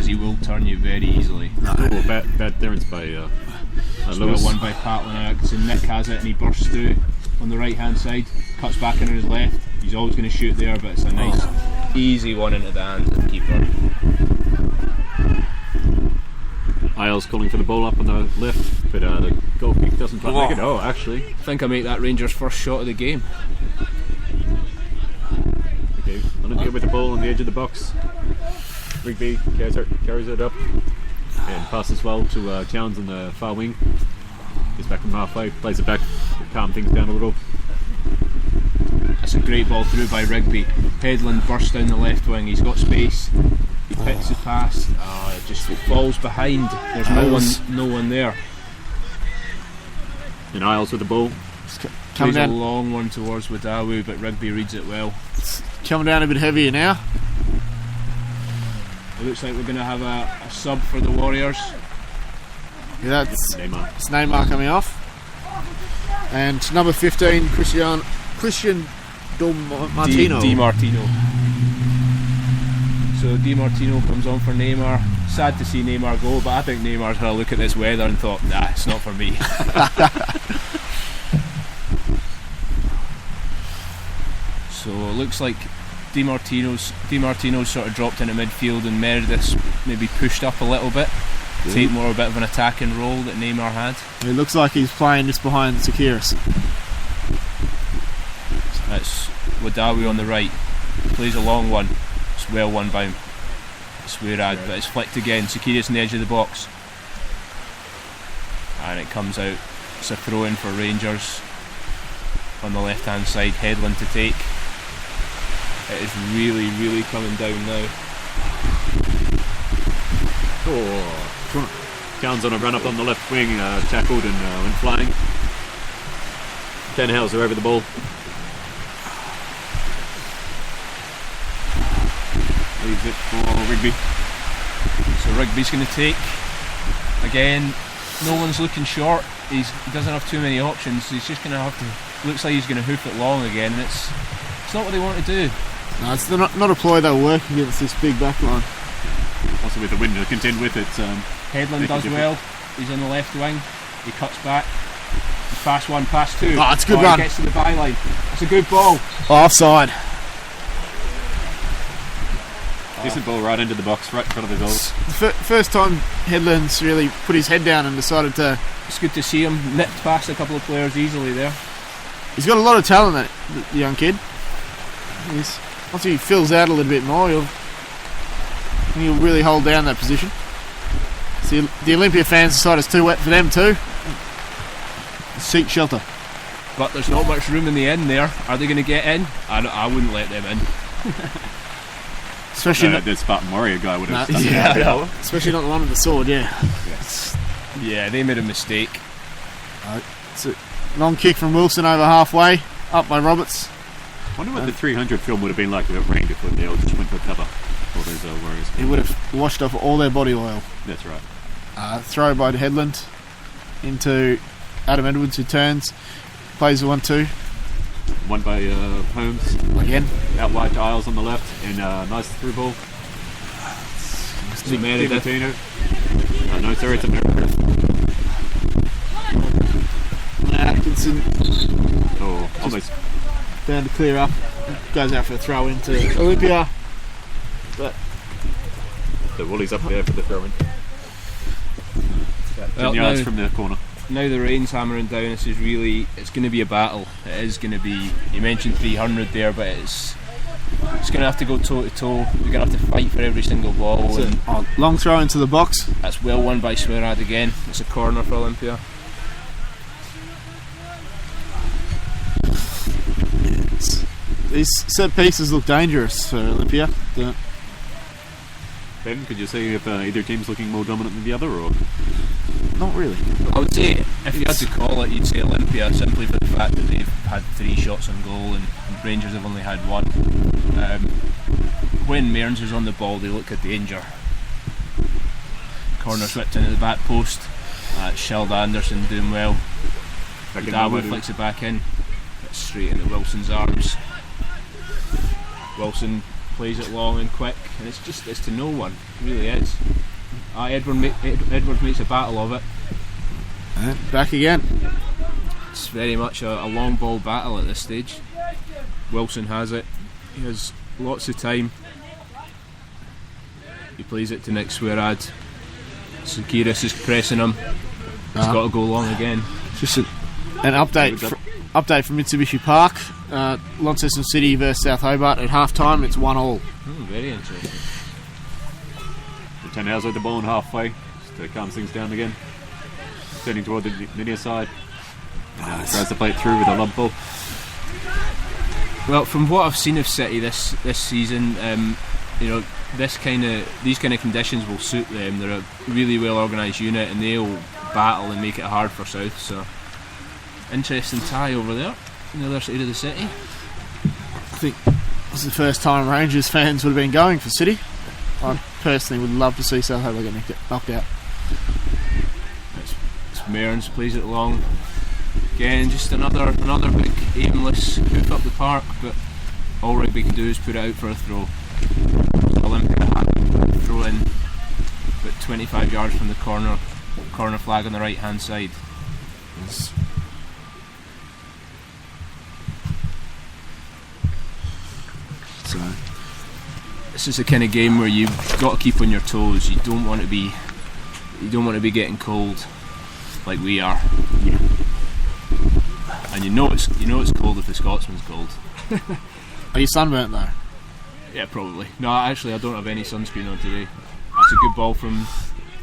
he will turn you very easily. Oh, bad clearance by Lewis. One by Patlinak, so Nick has it and he bursts through on the right hand side, cuts back into his left. He's always going to shoot there, but it's a nice easy one into the hands of the keeper. Isles calling for the ball up on the left, but the goal kick doesn't quite make it. Oh, actually, I think I make that Rangers' first shot of the game. okay, Olympia with the ball on the edge of the box. Rigby carries it up and passes well to Towns on the far wing. Gets back from halfway, plays it back, calm things down a little. That's a great ball through by Rigby. Headland bursts down the left wing, he's got space. He picks the pass, it just falls behind. There's no one there. And Isles with the ball. Plays a long one towards Wadawu, but Rigby reads it well. It's coming down a bit heavier now. It looks like we're going to have a sub for the Warriors. Yeah, that's Neymar. It's Neymar coming off. And number 15, Christian Martino. Di Martino. So Di Martino comes on for Neymar. Sad to see Neymar go, but I think Neymar's had a look at this weather and thought, nah, it's not for me. So it looks like Di Martino's sort of dropped into midfield and Meredith's maybe pushed up a little bit. Take more a bit of an attacking role that Neymar had. It looks like he's playing just behind Sakiris. That's Wadawi on the right. Plays a long one. It's well won by him. Swearad, but it's flicked again. Sakiris on the edge of the box. And it comes out. It's a throw in for Rangers on the left hand side. Headland to take. It is really, really coming down now. Oh. Towns on a run up on the left wing, tackled and went flying. Tannhauser over the ball. Leaves it for Rigby. So Rigby's going to take. Again, no one's looking short. He doesn't have too many options. He's just going to have to. Looks like he's going to hoof it long again, and it's not what they want to do. No, it's not a ploy they'll work against this big back line. Also with the wind to contend with it. Headland does well. He's on the left wing. He cuts back. Pass one, pass two. Oh, it's a good run. He gets to the byline. It's a good ball. Offside. Decent ball right into the box, right in front of the goals. First time Headland's really put his head down and decided to. It's good to see him nipped past a couple of players easily there. He's got a lot of talent, the young kid. Once he fills out a little bit more, he'll really hold down that position. So the Olympia fans decide it's too wet for them too. Seek shelter. But there's not much room in the end there. Are they going to get in? I wouldn't let them in. Especially the Spartan Warrior guy would have. Especially not the one with the sword. Yeah, they made a mistake. It's a long kick from Wilson over halfway, up by Roberts. I wonder what the 300 film would have been like if it rained before they all just went for cover. All those Warriors. It would have washed off all their body oil. That's right. Throw by Headland into Adam Edwards, who turns, plays the 1-2. One by Holmes. Again. Out wide to Isles on the left, and nice through ball. Di Martino. No, sorry, it's a Meredith. Atkinson. Oh, almost. Down to clear up. Goes out for a throw into Olympia. But the Woolies up there for the throw in. Well, 10 yards from the corner. Now the rain's hammering down. It's going to be a battle. It is going to be. You mentioned 300 there, but it's going to have to go toe to toe. We're going to have to fight for every single ball. Long throw into the box. That's well won by Swearad again. It's a corner for Olympia. These set pieces look dangerous for Olympia. Ben, could you say if either team's looking more dominant than the other, or? Not really. I would say, if you had to call it, you'd say Olympia, simply for the fact that they've had 3 shots on goal and Rangers have only had 1. When Mearns is on the ball, they look a danger. Corner slipped into the back post. Sheld Anderson doing well. Darwin flicks it back in. It's straight into Wilson's arms. Wilson plays it long and quick, and it's to no one. It really is. Edwards makes a battle of it. Back again. It's very much a long ball battle at this stage. Wilson has it. He has lots of time. He plays it to Nick Swearad. Sakiris is pressing him. He's got to go long again. Just an update from Mitsubishi Park. Launceston City versus South Hobart at half time. It's 1-1. Very interesting. Tannhauser with the ball in halfway, just to calm things down again. Turning toward the near side. And tries to play it through with a lump ball. Well, from what I've seen of City this season, these kind of conditions will suit them. They're a really well organised unit, and they'll battle and make it hard for South. So, interesting tie over there on the other side of the city. I think this is the first time Rangers fans would have been going for City. I personally would love to see South Hobart get knocked out. It's Mearns plays it long. Again, just another big aimless hoof up the park, but all Rugby can do is put it out for a throw. Olympia had a throw in, but 25 yards from the corner flag on the right hand side. Yes. So this is the kind of game where you've got to keep on your toes. You don't want to be getting cold like we are. Yeah. And you know it's cold if the Scotsman's cold. Are you sunburnt though? Yeah, probably. No, actually, I don't have any sunscreen on today. That's a good ball from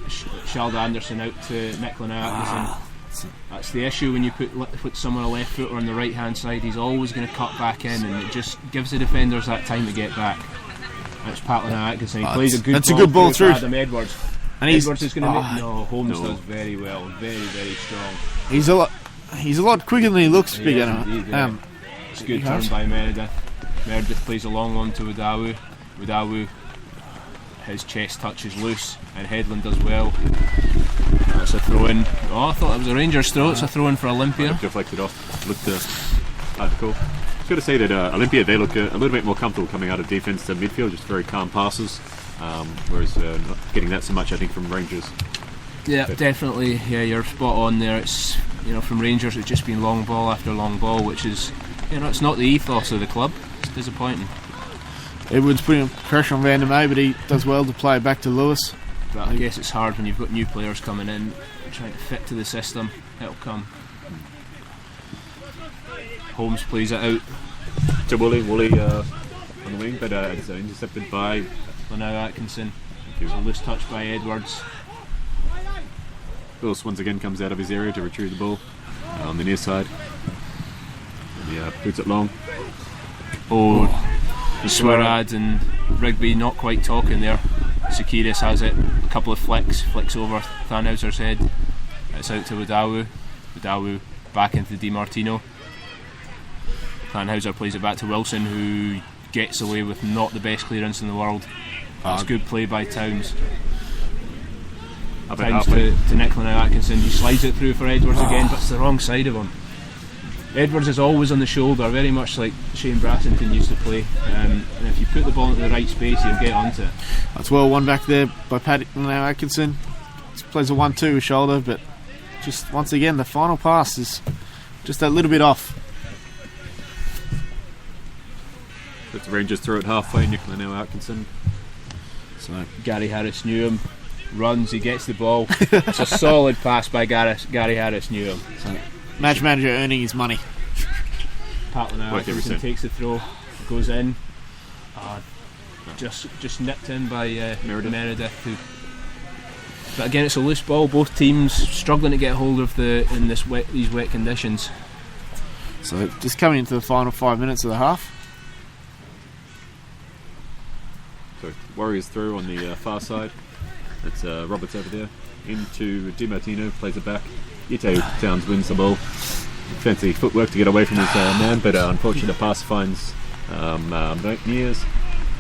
Shalda Anderson out to Nick Atkinson. That's the issue when you put someone on the left foot or on the right hand side. He's always going to cut back in, and it just gives the defenders that time to get back. That's Pat Atkinson. He plays a good ball through Adam Edwards. And Edwards is going to make. No, Holmes does very well. Very, very strong. He's a lot quicker than he looks. Big It's a good turn by Meredith. Meredith plays a long one to Udawu. Udawu, his chest touch is loose, and Headland does well. That's a throw in. Oh, I thought it was a Rangers throw. It's a throw in for Olympia. Deflected off. Looked cool. I was going to say that Olympia, they look a little bit more comfortable coming out of defence to midfield, just very calm passes, whereas not getting that so much, I think, from Rangers. Yeah, definitely. Yeah, you're spot on there. It's from Rangers, it's just been long ball after long ball, which is it's not the ethos of the club. It's disappointing. Edwards putting pressure on Van der May, but he does well to play it back to Lewis. But I guess it's hard when you've got new players coming in, trying to fit to the system. It'll come. Holmes plays it out to Woolley on the wing, but it's intercepted by Lanau Atkinson. There's a loose touch by Edwards. Willis once again comes out of his area to retrieve the ball on the near side. And he puts it long. Swearad and Rigby not quite talking there. Sakiris has it. A couple of flicks over Tannhauser's head. It's out to Udawu. Udawu back into Di Martino. Tannhauser plays it back to Wilson, who gets away with not the best clearance in the world. That's good play by Towns. Towns to Nick Atkinson. He slides it through for Edwards again, but it's the wrong side of him. Edwards is always on the shoulder, very much like Shane Brassington used to play. And if you put the ball into the right space, he'll get onto it. That's well won back there by Pat Atkinson. He plays a 1-2 with shoulder, but just once again, the final pass is just a little bit off. But the Rangers throw it halfway, Nick Atkinson. So Gary Harris knew him. Runs, he gets the ball. It's a solid pass by Gary Harris knew him. So, match manager earning his money. Pat Atkinson takes the throw, goes in. Just nipped in by Meredith. But again, it's a loose ball. Both teams struggling to get hold of these wet conditions. So just coming into the final 5 minutes of the half. So Warriors through on the far side. It's Roberts over there. Into Di Martino, plays it back. Ito Towns wins the ball. Fancy footwork to get away from his man, but unfortunately the pass finds Mears.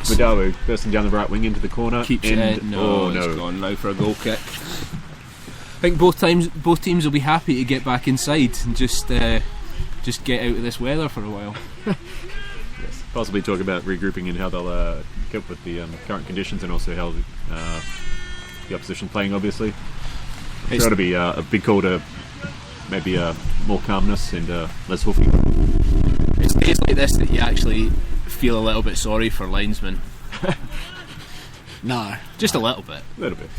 Madawu bursting down the right wing into the corner. Keeps it. It's gone now for a goal kick. I think both teams will be happy to get back inside and just get out of this weather for a while. Yes, possibly talk about regrouping and how they'll cope with the current conditions, and also how the opposition playing, obviously. It's It's- got to be a big call to maybe more calmness and less hoofing. It's days like this that you actually feel a little bit sorry for linesmen. No. Just a little bit. A little bit.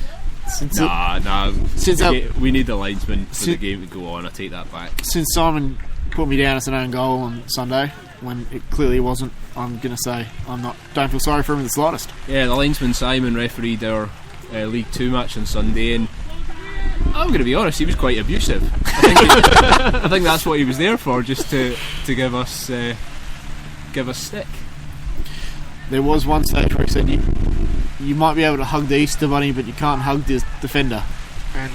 Since Nah. Since We need the linesman for the Since- game to go on. I take that back. since Simon put me down as an own goal on Sunday, when it clearly wasn't, I'm going to say don't feel sorry for him in the slightest. Yeah, the linesman Simon refereed our League 2 match on Sunday, and I'm going to be honest, he was quite abusive. I think that's what he was there for, just to give us stick. There was one stage where he said you might be able to hug the Easter Bunny, but you can't hug the defender. And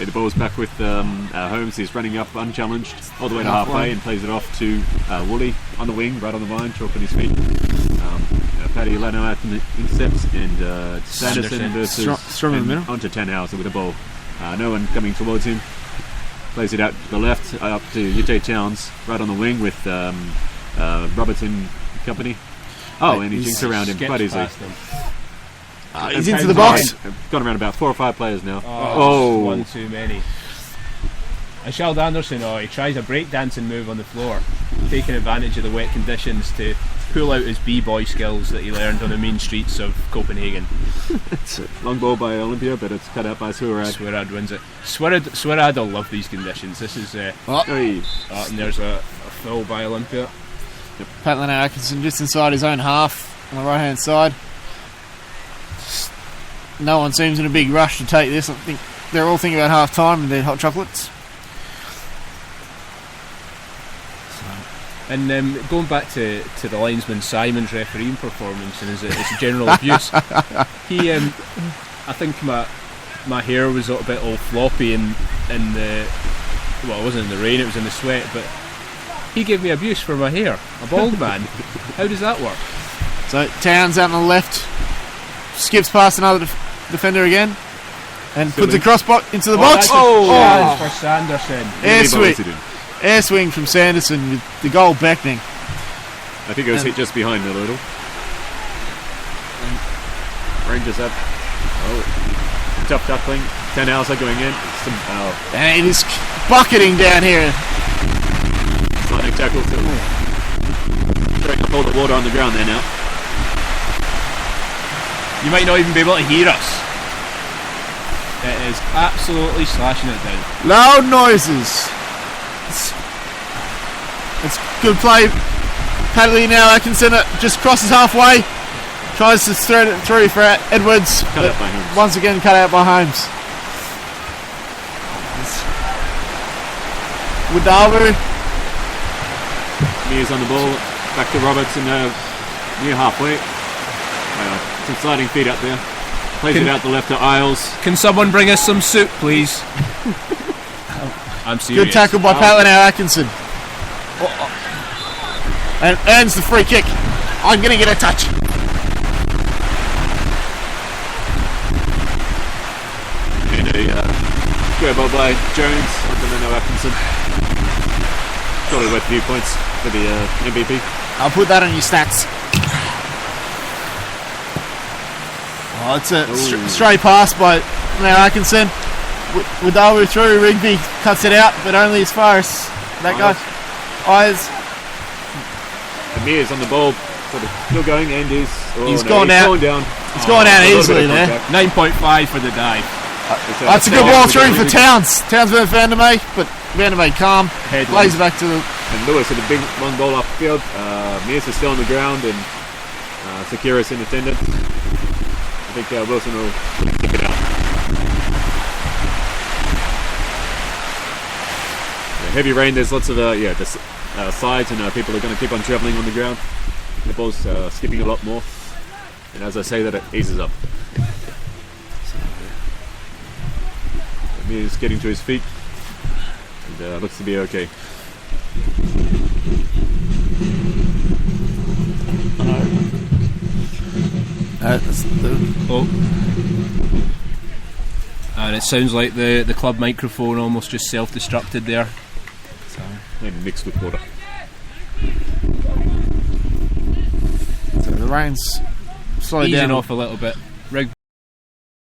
The ball's back with Holmes. He's running up unchallenged all the way to halfway and plays it off to Woolley on the wing, right on the line, chalk on his feet. Paddy Leno out in the intercepts, and Sanderson versus Strong in the middle. onto Tannhauser with the ball. No one coming towards him. Plays it out to the left, up to Ute Towns, right on the wing with Robertson company. Oh, and he He's jinks around him Skips quite easily. past him. he's into the box. Gone around about 4 or 5 players now. Oh, one too many. Asheld Anderson, he tries a breakdancing move on the floor, taking advantage of the wet conditions to pull out his b-boy skills that he learned on the mean streets of Copenhagen. Long ball by Olympia, but it's cut out by Suarad. Swerad wins it. Swerad will love these conditions. This is Hey. and there's a foul by Olympia. Pat Leno Atkinson just inside his own half on the right hand side. No one seems in a big rush to take this. I think they're all thinking about half time and their hot chocolates. And going back to the linesman Simon's refereeing performance and his general abuse, he I think my hair was a bit all floppy in the, well, it wasn't in the rain, it was in the sweat, but he gave me abuse for my hair. A bald man. How does that work? So Towns out on the left, skips past another defender again, and puts the cross into the box. That's a chance for Sanderson. Air swing from Sanderson with the goal beckoning. I think it was hit just behind me a little. Rangers up. Oh, tough tackling. Tannhauser going in. And it is bucketing down here. Sliding tackle too. Throwing up all the water on the ground there now. You might not even be able to hear us. It is absolutely slashing it down. Loud noises. It's good play. Padley now Atkinson just crosses halfway. Tries to thread it through for Edwards. Cut out by Holmes. Once again cut out by Holmes. Wadawu. Mears on the ball. Back to Robertson near halfway. Some sliding feet up there. Plays it out the left to Isles. Can someone bring us some soup, please? I'm serious. Good tackle by Pat Leno Atkinson. And earns the free kick. I'm going to get a touch. And a square ball by Jones onto Leno Atkinson. Probably worth a few points for the MVP. I'll put that on your stats. Oh, it's a stray pass by Leno Atkinson. Wadawu through, Rigby cuts it out, but only as far as that guy. Eyes. Mears on the ball, sort of still going, and he's gone out. down. He's gone out easily there. 9.5 for the dive. That's a good ball through for Towns. Towns with Vandermeer, but Vandermeer calm. Plays it back to the. And Lewis with a big long ball off the field. Mears is still on the ground, and Sakiris in attendance. I think Wilson will kick it out. Heavy rain, there's lots of sides, and people are going to keep on travelling on the ground. The ball's skipping a lot more, and as I say that, it eases up. Mears getting to his feet, and looks to be okay. And it sounds like the club microphone almost just self-destructed there. And mixed with water. So the rain's slowed Easing down off a little bit.